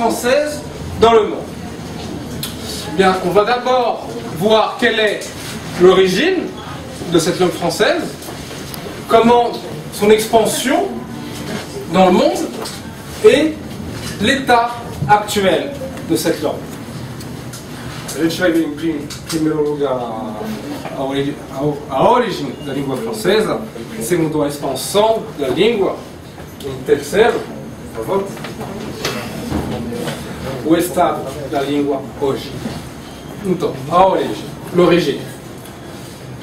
française dans le monde. Bien, on va d'abord voir quelle est l'origine de cette langue française, comment son expansion dans le monde et l'état actuel de cette langue. A gente vai ver em primeiro lugar a origem da língua francesa, em segundo a expansão da língua, em terceiro, por favor, o estado da língua hoje. Então, a origem, l'origine.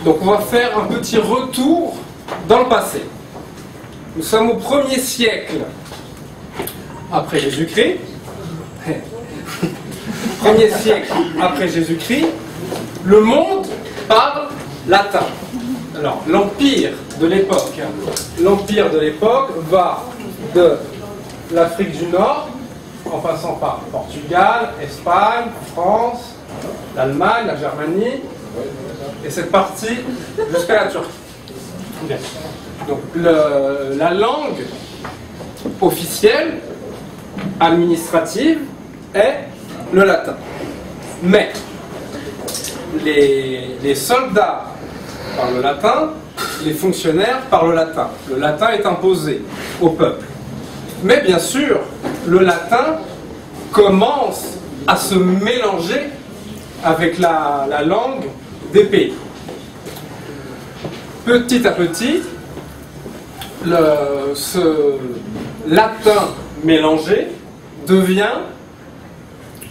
Donc on va faire un petit retour dans le passé. Nous sommes au 1er siècle après Jésus-Christ. 1er siècle après Jésus-Christ, le monde parle latin. Alors, l'empire de l'époque va de l'Afrique du Nord, en passant par Portugal, Espagne, France, l'Allemagne, la Germanie, et cette partie jusqu'à la Turquie. Donc, la langue officielle, administrative, est le latin. Mais les soldats parlent le latin, les fonctionnaires parlent le latin. Le latin est imposé au peuple. Mais bien sûr, le latin commence à se mélanger avec la langue des pays. Petit à petit, ce latin mélangé devient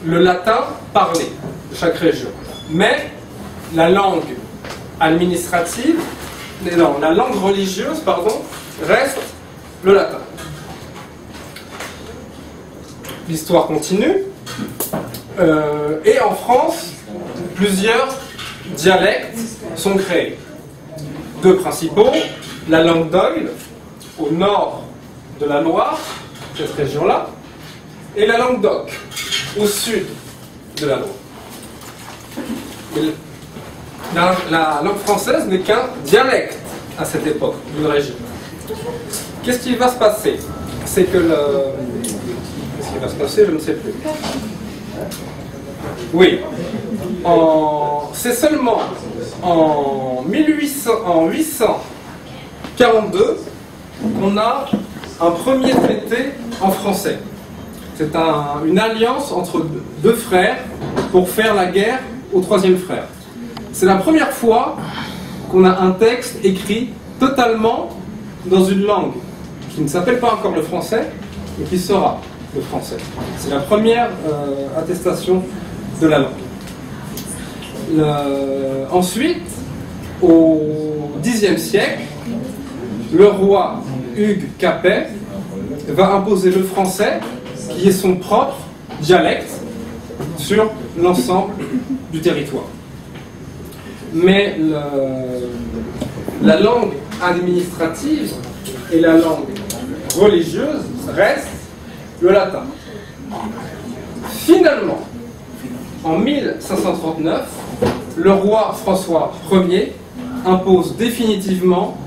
le latin parlé de chaque région. Mais la langue administrative, non, la langue religieuse, pardon, reste le latin. L'histoire continue. Et en France, plusieurs dialectes sont créés. Deux principaux, la langue d'Oil, au nord de la Loire, cette région-là, et la langue d'Oc, au sud de la Loire. La langue française n'est qu'un dialecte à cette époque d'une région. Qu'est-ce qui va se passer? C'est que Qu'est-ce qui va se passer? Je ne sais plus. Oui. C'est seulement en 842 qu'on a un premier traité en français. C'est une alliance entre deux frères pour faire la guerre au troisième frère. C'est la première fois qu'on a un texte écrit totalement dans une langue qui ne s'appelle pas encore le français, mais qui sera le français. C'est la première attestation de la langue. Ensuite, au Xe siècle, le roi Hugues Capet va imposer le français, qui est son propre dialecte, sur l'ensemble du territoire. Mais la langue administrative et la langue religieuse restent le latin. Finalement, en 1539, le roi François Ier impose définitivement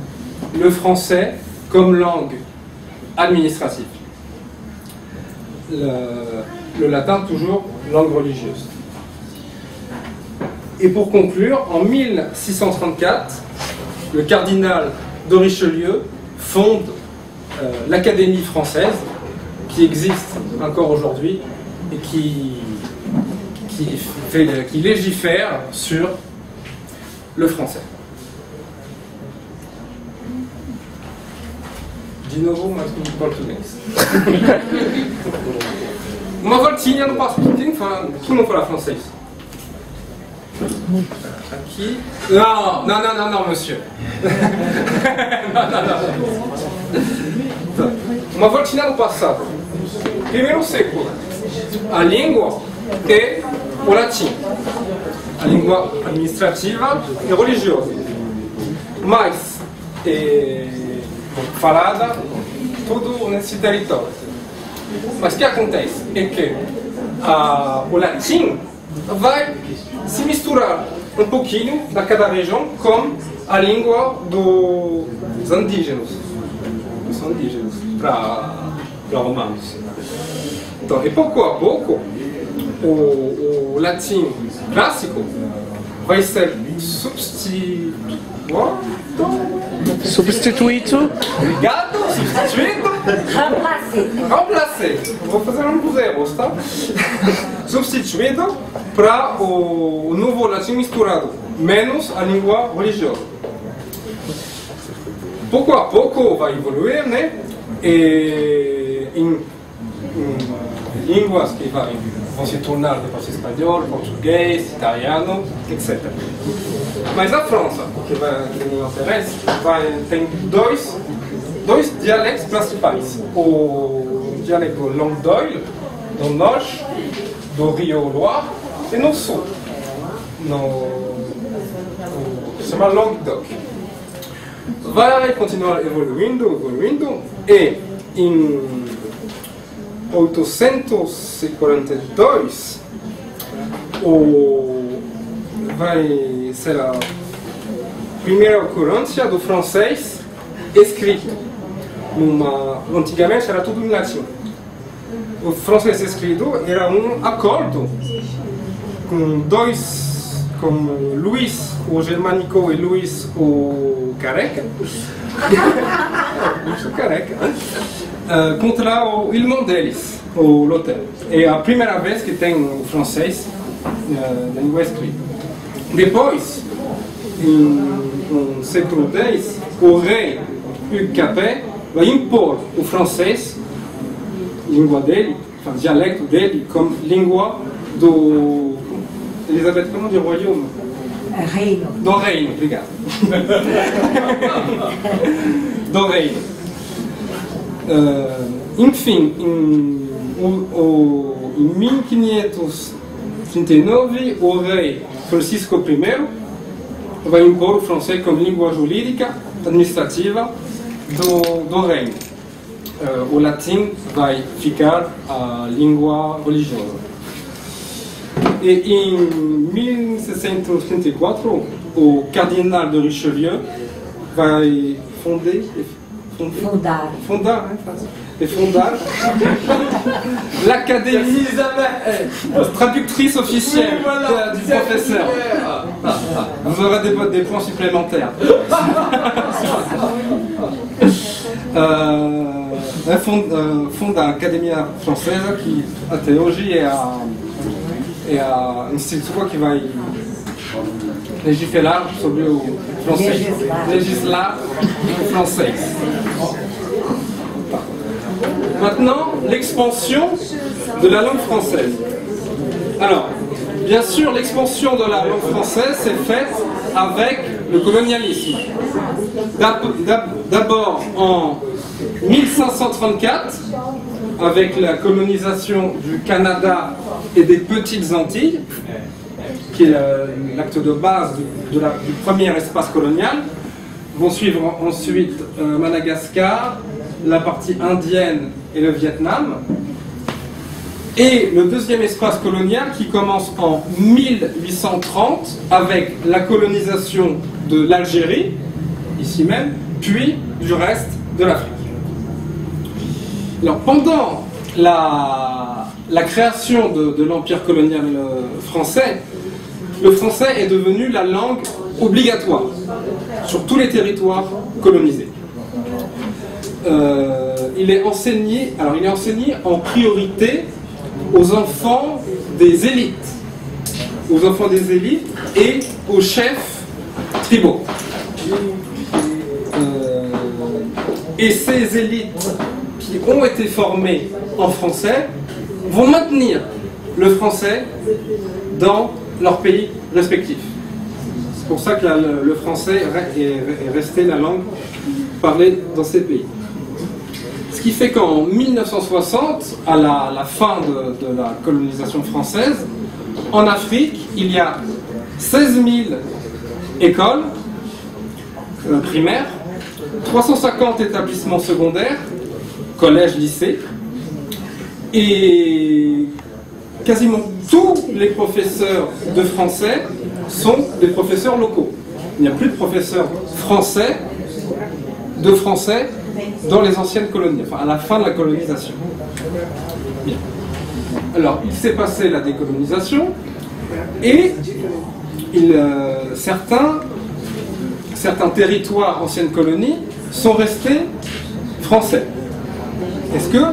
le français comme langue administrative. Le latin, toujours langue religieuse. Et pour conclure, en 1634, le cardinal de Richelieu fonde l'Académie française, qui existe encore aujourd'hui et qui légifère sur le français. De novo, mas em português. Uma voltinha no passado. Quem não fala francês? Aqui. Não, monsieur. Não. Uma voltinha no passado. Primeiro século. A língua e o latim. A língua administrativa e religiosa. Mas falada tudo nesse território. Mas o que acontece é que o latim vai se misturar um pouquinho da cada região com a língua dos indígenas. São indígenas para romanos. Então, e pouco a pouco, o latim clássico vai ser Substituído. Obrigado, substituído. Remplacé. Vou fazer uns erros, tá? Substituído para o novo latim misturado, menos a língua religiosa. Pouco a pouco vai evoluir, né? E em línguas que vão se tornar depois espanhol, português, italiano, etc. Mas a França, que me interessa, tem dois dialectos principais. O dialecto Languedoc, do norte, do Rio Loire, e no sul, se chama Languedoc. Vai continuar evoluindo, e em 842 vai ser a primeira ocorrência do francês escrito. Antigamente era tudo em latim. O francês escrito era um acordo com Luís o Germânico e Luís o Careca. Contra o irmão deles, o Lutero. É a primeira vez que tem o francês na língua escrita. Depois, no século X, o rei Hugues Capet vai impor o francês, língua dele, dialecto dele, como língua do... Elisabeth, como do royaume? Reino. Do reino, obrigado. Do reino. Enfim, em 1539, o rei Francisco I vai impor o francês como língua jurídica administrativa do reino. O latim vai ficar a língua religiosa. E em 1634, o cardeal de Richelieu vai fundar l'Académie, traductrice officielle du professeur. Vous aurez des points supplémentaires. Fonde a Academia Francesa, que até hoje é a instituição que vai legislar sobre o francês. Legislar o francês. Maintenant, l'expansion de la langue française. Alors, bien sûr, l'expansion de la langue française s'est faite avec le colonialisme. D'abord en 1534, avec la colonisation du Canada et des Petites Antilles, qui est l'acte de base du premier espace colonial. Vont suivre ensuite Madagascar, la partie indienne et le Vietnam. Et le deuxième espace colonial qui commence en 1830 avec la colonisation de l'Algérie, ici même, puis du reste de l'Afrique. Alors pendant la création de l'empire colonial français, le français est devenu la langue obligatoire sur tous les territoires colonisés. Il est enseigné en priorité aux enfants des élites, et aux chefs tribaux. Et ces élites qui ont été formées en français vont maintenir le français dans leurs pays respectifs. C'est pour ça que le français est resté la langue parlée dans ces pays. Ce qui fait qu'en 1960, à la fin de la colonisation française, en Afrique, il y a 16 000 écoles primaires, 350 établissements secondaires, collèges, lycées, et quasiment tous les professeurs de français sont des professeurs locaux. Il n'y a plus de professeurs français dans les anciennes colonies, enfin à la fin de la colonisation. Bien. Alors, il s'est passé la décolonisation et certains territoires anciennes colonies sont restés français. Est-ce que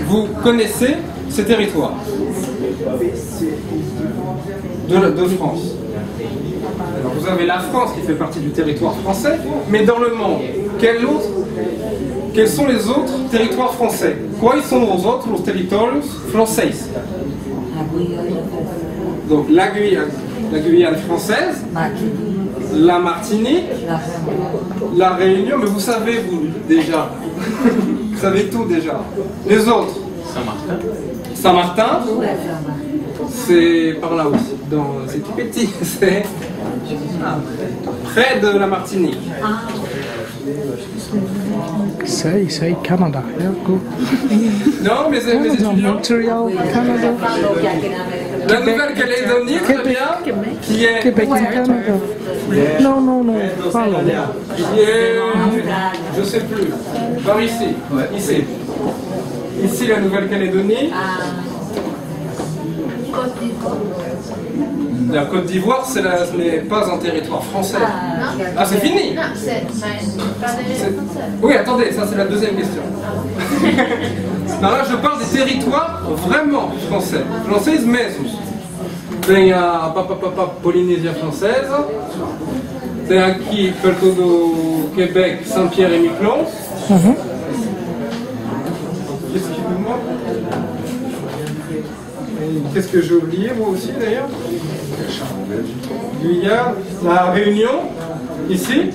vous connaissez ces territoires de France? Alors, vous avez la France qui fait partie du territoire français, mais dans le monde, quels sont les autres territoires français? Quais sont os outros territórios franceses? Donc la Guyane française, la Martinique, la Réunion, mais vous savez vous déjà, vous savez tout déjà. Les autres? Saint-Martin. Saint-Martin, c'est par là aussi, c'est tout petit, c'est près de la Martinique. Sei Canada, Non, mes étudiants. Montréal, Canada. La Nouvelle-Calédonie, très bien, qui est... Québec, Canada. Non, pas là. Qui est... je sais plus, par ici, ici. Ici, la Nouvelle-Calédonie. La Côte d'Ivoire, ce n'est pas un territoire français. Ah, c'est fini. Oui, attendez, ça c'est la deuxième question. Non, là, je parle des territoires vraiment français. Françaises mesmo. Tem a Polynésie française. Tem aqui, perto do Québec, Saint-Pierre-et-Miquelon. Qu'est-ce qui nous manque? Qu'est-ce que j'ai oublié, moi aussi, d'ailleurs? Guyane, la Réunion, ici.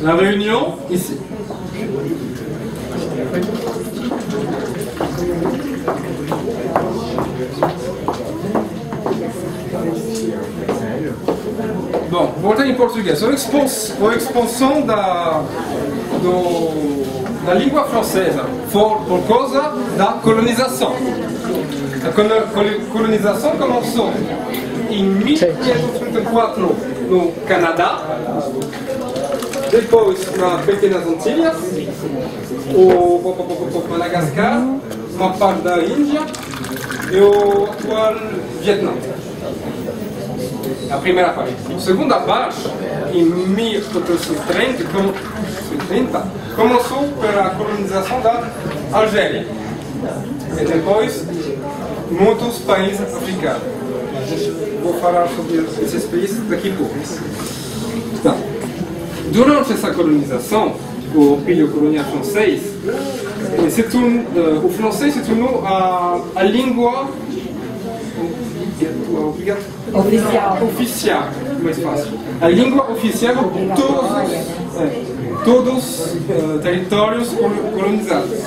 La Réunion, ici. Bom, voltando em português, a expansão da língua francesa por causa da colonização. A colonização começou em 1534 no Canadá, depois nas Pequenas Antilhas, o Madagascar, uma parte da Índia e o atual Vietnã. A primeira parte. A segunda parte, em 1830, começou pela colonização da Argélia. E depois, muitos países africanos. Vou falar sobre esses países daqui a pouco. Tá. Durante essa colonização, o período colonial francês, o francês se tornou a língua oficial, mais fácil. A língua oficial de todos os territórios colonizados.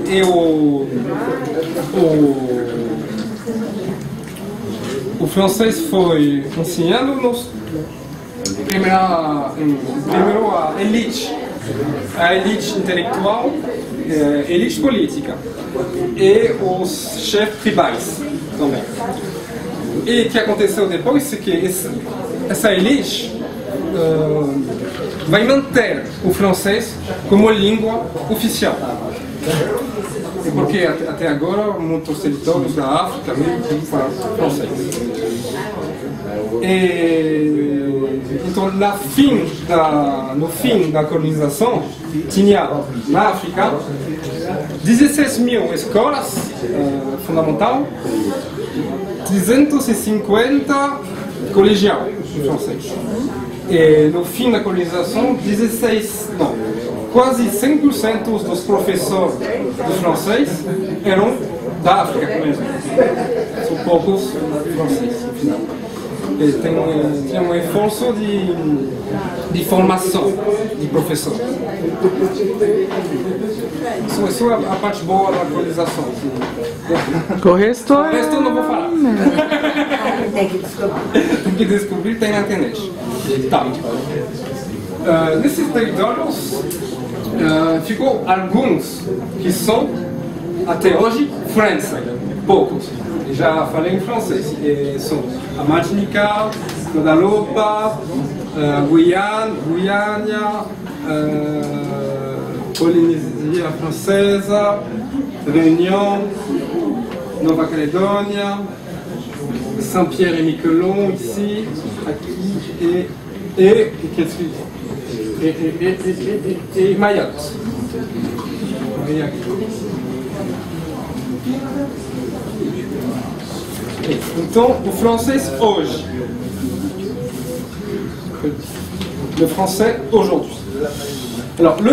E o francês foi ensinando primeiro a elite intelectual, elite política e os chefes tribais também. E o que aconteceu depois é que essa elite vai manter o francês como língua oficial. Porque até agora muitos territórios da África falam francês. Então, no fim da colonização, tinha na África 16 mil escolas fundamentais, 250 colegial em francês. E no fim da colonização, quase 100% dos professores de francês eram da África mesmo. São poucos franceses, no final. Tinha um esforço de formação de professor. Isso é a parte boa da colonização. O resto eu não vou falar. Tem que descobrir, tem na internet. Tá. Nesses territórios ficou alguns que são até hoje França, poucos. Já falei em francês. São a Martinica, Guadeloupe, Guiana, Polynésie française, Réunion, Nouvelle-Calédonie, Saint-Pierre et Miquelon ici, qu'est-ce et Mayotte. Então, o francês hoje. Le français aujourd'hui. Alors, le